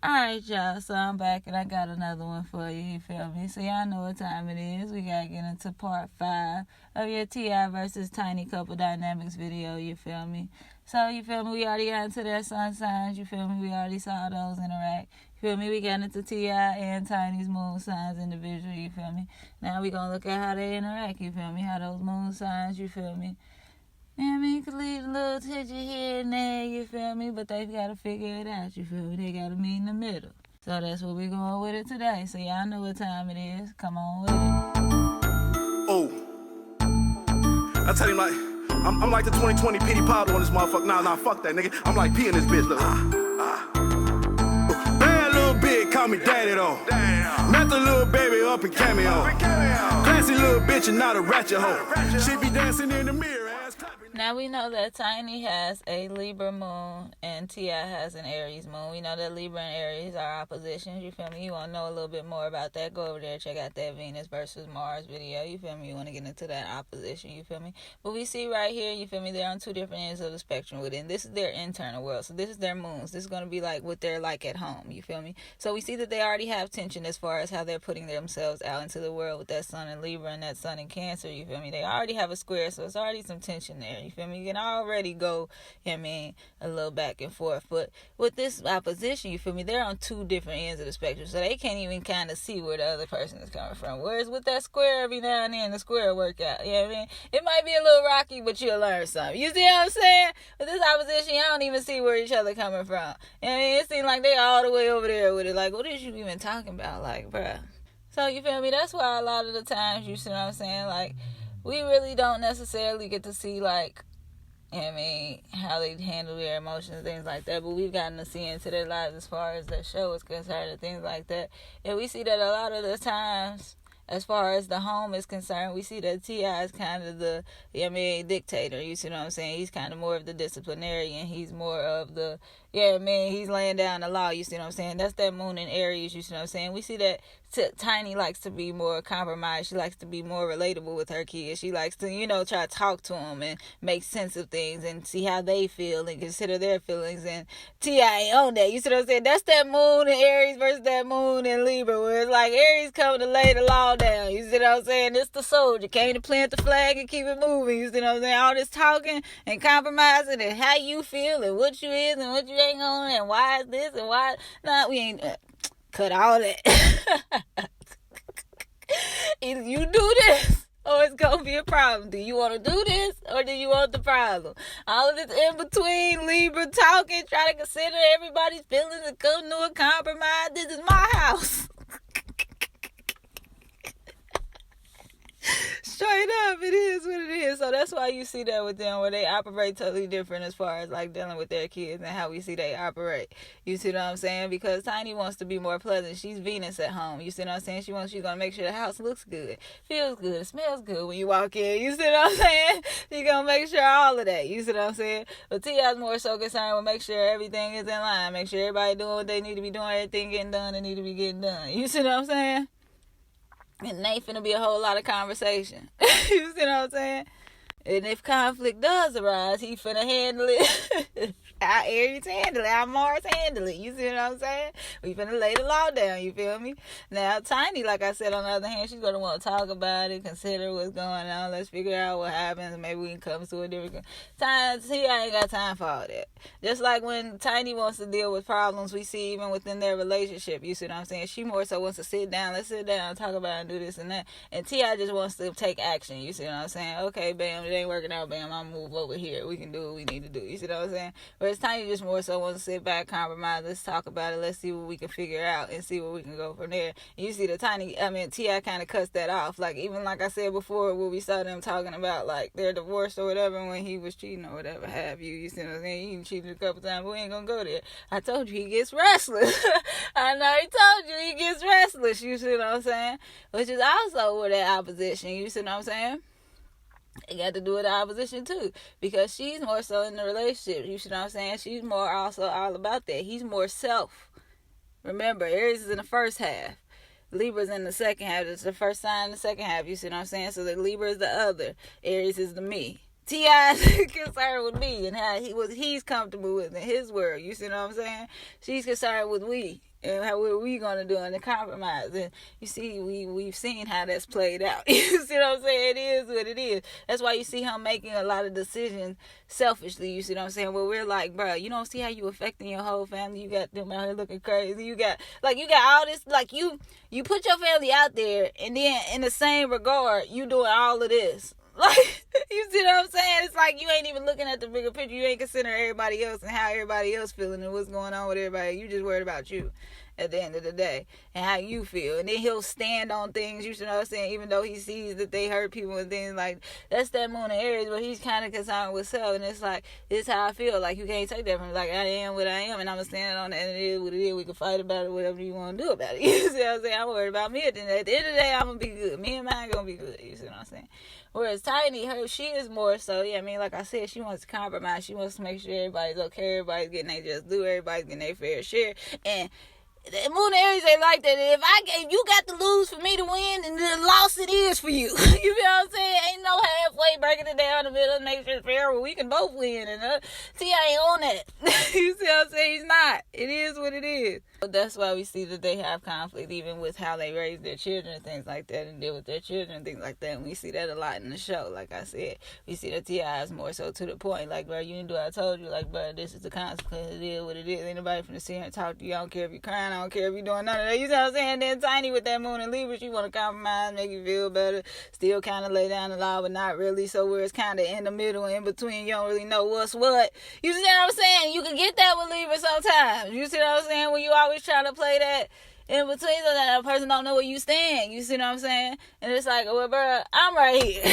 Alright, y'all, so I'm back and I got another one for you, you feel me? So y'all know what time it is. We gotta get into part 5 of your T.I. versus Tiny couple dynamics video, you feel me? So, you feel me, we already got into their sun signs, you feel me? We already saw those interact. You feel me? We got into T.I. and Tiny's moon signs individually, you feel me? Now we gonna look at how they interact, you feel me? How those moon signs, you feel me? You know what I mean? Could lead a little tension here and there, you feel me? But they've got to figure it out, you feel me? They got to meet in the middle. So that's what we're going with it today. So y'all know what time it is. Come on with it. Oh. I tell you, like, I'm like the 2020 Petey Powder on this motherfucker. Nah, fuck that, nigga. I'm like P in this bitch, look. Bad little bitch, call me daddy, though. Damn. Met the little baby up in Cameo. Classy little bitch and not a ratchet hoe. She be dancing in the mirror, ass clapping. Now we know that Tiny has a Libra Moon and T.I. has an Aries Moon. We know that Libra and Aries are oppositions, you feel me? You want to know a little bit more about that, go over there, check out that Venus versus Mars video, you feel me? You want to get into that opposition, you feel me? But we see right here, you feel me, they're on two different ends of the spectrum within. This is their internal world, so this is their moons. This is going to be like what they're like at home, you feel me? So we see that they already have tension as far as how they're putting themselves out into the world with that sun in Libra and that sun in Cancer, you feel me? They already have a square, so it's already some tension there, you feel me? You can already go, I mean, a little back and forth. But with this opposition, you feel me, they're on two different ends of the spectrum, so they can't even kind of see where the other person is coming from. Whereas with that square, every now and then, the square work out, you know what I mean? It might be a little rocky, but you'll learn something. You see what I'm saying? With this opposition, y'all don't even see where each other coming from. You know what I mean? It seems like they all the way over there with it. Like, what is you even talking about? Like, bruh. So, you feel me? That's why a lot of the times, you see what I'm saying? Like, we really don't necessarily get to see, like, I mean, how they handle their emotions, things like that. But we've gotten to see into their lives as far as the show is concerned and things like that. And we see that a lot of the times, as far as the home is concerned, we see that T.I. is kind of the, dictator. You see what I'm saying? He's kind of more of the disciplinarian. He's more of the, he's laying down the law. You see what I'm saying? That's that moon in Aries. You see what I'm saying? We see that Tiny likes to be more compromised. She likes to be more relatable with her kids. She likes to, try to talk to them and make sense of things and see how they feel and consider their feelings. And T.I. ain't on that. You see what I'm saying? That's that moon in Aries versus that moon in Libra, where it's like Aries coming to lay the law down. You see what I'm saying? It's the soldier. Came to plant the flag and keep it moving. You see what I'm saying? All this talking and compromising and how you feel and what you is and what you ain't on and why is this and why not. We ain't cut all that. Either you do this or it's gonna be a problem. Do you want to do this or do you want the problem? All of this in between, Libra talking, try to consider everybody's feelings and come to a compromise. This is my house. Straight up, it is what it is. So that's why you see that with them, where they operate totally different as far as like dealing with their kids and how we see they operate. You see what I'm saying? Because Tiny wants to be more pleasant. She's Venus at home. You see what I'm saying? She's gonna make sure the house looks good, feels good, it smells good when you walk in. You see what I'm saying? She's gonna make sure all of that. You see what I'm saying? But T.I.'s more so concerned with make sure everything is in line, make sure everybody doing what they need to be doing, everything getting done that need to be getting done. You see what I'm saying? And ain't finna be a whole lot of conversation. You see what I'm saying? And if conflict does arise, he finna handle it. Our Aries handle it. Our Mars handle it. You see what I'm saying? We finna lay the law down. You feel me? Now, Tiny, like I said, on the other hand, she's gonna want to talk about it, consider what's going on. Let's figure out what happens. Maybe we can come to a different time. See, I ain't got time for all that. Just like when Tiny wants to deal with problems, we see even within their relationship. You see what I'm saying? She more so wants to sit down. Let's sit down and talk about it and do this and that. And T.I. just wants to take action. You see what I'm saying? Okay, bam, it ain't working out. Bam, I'll move over here. We can do what we need to do. You see what I'm saying? Whereas Tiny just more so wants to sit back, compromise. Let's talk about it. Let's see what we can figure out and see where we can go from there. And you see the T.I. kind of cuts that off. Like, even like I said before, where we saw them talking about, like, their divorce or whatever when he was cheating or whatever have you. You see what I'm saying? He cheated a couple times, but we ain't gonna go there. I told you he gets restless. I know he told you he gets restless. You see what I'm saying? Which is also with that opposition. You see what I'm saying? It got to do with the opposition too, because she's more so in the relationship. You see what I'm saying? She's more also all about that. He's more self. Remember, Aries is in the first half. Libra's in the second half. It's the first sign in the second half. You see what I'm saying? So the Libra is the other. Aries is the me. T.I.'s concerned with me and how he's comfortable with in his world. You see what I'm saying? She's concerned with we and how what we gonna do in the compromise. And you see, we've seen how that's played out. You see what I'm saying? It is what it is. That's why you see him making a lot of decisions selfishly. You see what I'm saying? Where we're like, bro, you don't see how you affecting your whole family. You got them out here looking crazy. You got all this, like you put your family out there, and then in the same regard, you doing all of this. Like, you see what I'm saying? It's like you ain't even looking at the bigger picture. You ain't considering everybody else and how everybody else feeling and what's going on with everybody. You just worried about you at the end of the day and how you feel. And then he'll stand on things, you see what I'm saying, even though he sees that they hurt people and things like that's that Moon in Aries, but he's kind of concerned with self. And it's like, this is how I feel. Like, you can't take that from me. Like, I am what I am, and I'm standing on it, and it is what it is. We can fight about it, whatever you want to do about it. You see what I'm saying? I'm worried about me. At the end of the day, I'm going to be good. Me and mine going to be good. You see what I'm saying? Whereas Tiny, she is more so, yeah, I mean, like I said, she wants to compromise. She wants to make sure everybody's okay, everybody's getting their just due, everybody's getting their fair share. And the Moon and Aries, they like that. If you got to lose for me to win, and the loss it is for you. You feel what I'm saying? Ain't no halfway breaking it down the middle and make sure it's fair. Well, we can both win. And T.I. ain't on that. You see what I'm saying? He's not. It is what it is. But that's why we see that they have conflict, even with how they raise their children and things like that, and deal with their children and things like that. And we see that a lot in the show. Like I said, we see that T.I. is more so to the point. Like, bro, you didn't do what I told you. Like, bro, this is the consequence. It is what it is. Ain't nobody finna sit here and talk to you. I don't care if you're crying. I don't care if you're doing none of that. You know what I'm saying? Then Tiny with that Moon and Libra, she want to compromise, make you feel better, still kind of lay down the law, but not really. So where it's kind of in the middle, in between, you don't really know what's what. You see what I'm saying? You can get that with Libra sometimes. You see what I'm saying? When you always trying to play that in between, so that a person don't know where you stand. You see what I'm saying? And it's like, well, bro, I'm right here.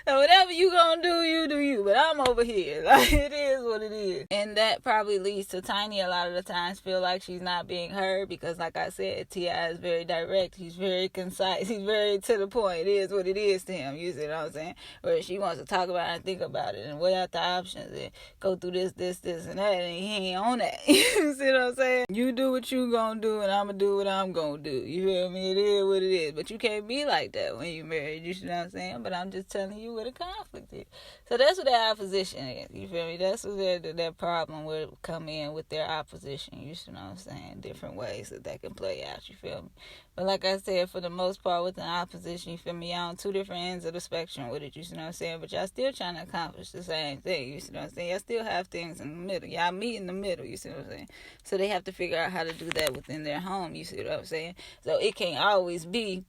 So whatever you gonna do, you do you. But I'm over here. Like, it is what it is. And that probably leads to Tiny a lot of the times feel like she's not being heard, because like I said, T.I. is very direct. He's very concise. He's very to the point. It is what it is to him. You see what I'm saying? Where she wants to talk about it and think about it and weigh out the options and go through this, and that, and he ain't on that. You see what I'm saying? You do what you gonna do, and I'm gonna do what I'm gonna do. You feel me? It is what it is. But you can't be like that when you married. You see what I'm saying? But I'm just telling you where the conflict is. So that's what their opposition is. You feel me? That's where their problem will come in with their opposition. You see what I'm saying? Different ways that can play out. You feel me? But like I said, for the most part, with the opposition, you feel me? Y'all on two different ends of the spectrum with it. You see what I'm saying? But y'all still trying to accomplish the same thing. You see what I'm saying? Y'all still have things in the middle. Y'all meet in the middle. You see what I'm saying? So they have to figure out how to do that within their home. You see what I'm saying? So it can't always be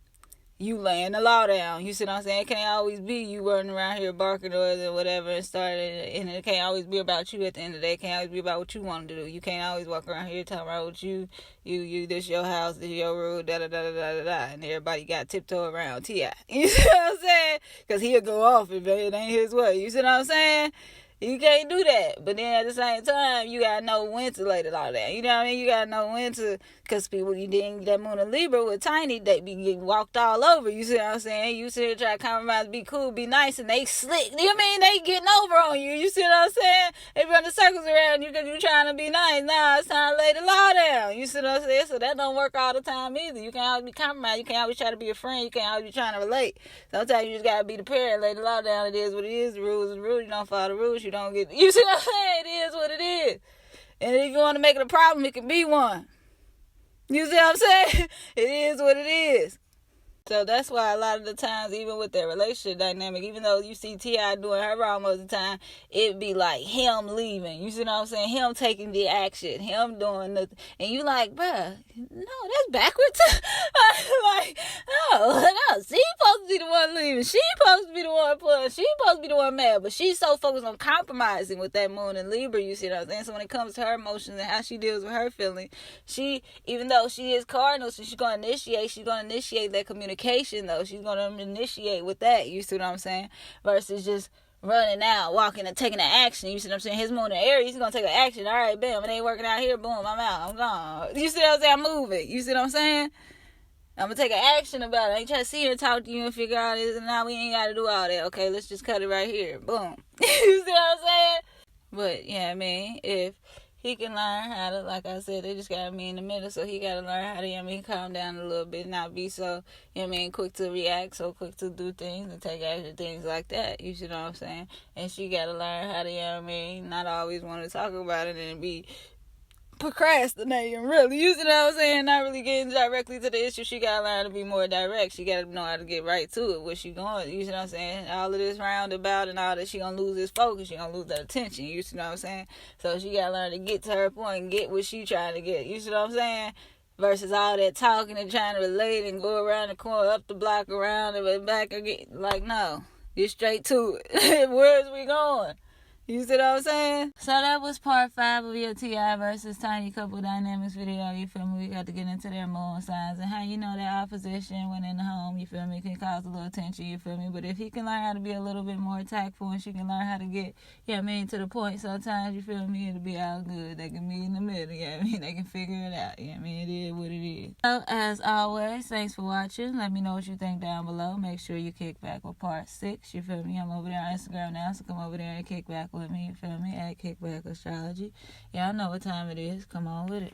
you laying the law down. You see what I'm saying? It can't always be you running around here barking or whatever and and it can't always be about you at the end of the day. It can't always be about what you want to do. You can't always walk around here talking about what you, this your house, this your rule, da-da-da-da-da-da, and everybody got tiptoe around T.I. You see what I'm saying? Because he'll go off if it ain't his way. You see what I'm saying? You can't do that. But then at the same time, you gotta know when to lay the law down. You know what I mean? You gotta know when to, because people, you didn't, that Moon and Libra with Tiny, they be getting walked all over. You see what I'm saying? You sit here try to compromise, be cool, be nice, and they slick. You know what I mean? They getting over on you. You see what I'm saying? They run the circles around you because you trying to be nice. Nah, it's time to lay the law down. You see what I'm saying? So that don't work all the time either. You can't always be compromised. You can't always try to be a friend. You can't always be trying to relate. Sometimes you just gotta be the parent, lay the law down. It is what it is. The rules is the rules. You don't follow the rules. You don't get. You see what I'm saying? It is what it is. And if you want to make it a problem, it can be one. You see what I'm saying? It is what it is. So that's why a lot of the times, even with their relationship dynamic, even though you see T.I. doing her wrong most of the time, it be like him leaving. You see what I'm saying? Him taking the action. Him doing the... And you like, bruh, no, that's backwards. Like, no, she's supposed to be the one leaving. She's supposed to be the one pulling. She's supposed to be the one mad. But she's so focused on compromising with that Moon and Libra, you see what I'm saying? So when it comes to her emotions and how she deals with her feelings, she, even though she is cardinal, so she's going to initiate that communication, though. She's going to initiate with that. You see what I'm saying? Versus just running out, walking and taking the action. You see what I'm saying? His Moon in Aries, he's going to take an action. All right, bam, it ain't working out here. Boom, I'm out. I'm gone. You see what I'm saying? I'm moving. You see what I'm saying? I'm going to take an action about it. I ain't trying to sit here and talk to you and figure out this. And now we ain't got to do all that. Okay, let's just cut it right here. Boom. You see what I'm saying? But, yeah, I mean, if he can learn how to, like I said, they just gotta be in the middle, so he gotta learn how to, you know what I mean, calm down a little bit, not be so, you know what I mean, quick to react, so quick to do things and take action, things like that, you see what I'm saying? And she gotta learn how to, you know what I mean, not always want to talk about it and be procrastinating, really, you see what I'm saying, not really getting directly to the issue. She gotta learn to be more direct. She gotta know how to get right to it, where she going, you see what I'm saying? All of this roundabout and all that, she gonna lose this focus, she gonna lose that attention, you see what I'm saying? So she gotta learn to get to her point and get what she trying to get, you see what I'm saying? Versus all that talking and trying to relate and go around the corner, up the block, around and back again. Like, no, get straight to it. Where's we going? You see what I'm saying? So that was part 5 of your T.I. versus Tiny couple dynamics video, you feel me? We got to get into their moon signs and how, you know, that opposition when in the home, you feel me, can cause a little tension, you feel me? But if he can learn how to be a little bit more tactful and she can learn how to get, you know what I mean, to the point, sometimes, you feel me, it'll be all good. They can meet in the middle, you know what I mean? They can figure it out, you know what I mean? It is what it is. So, as always, thanks for watching. Let me know what you think down below. Make sure you kick back with part 6, you feel me? I'm over there on Instagram now, so come over there and kick back with me, you feel me, at Kickback Astrology. Y'all know what time it is. Come on with it.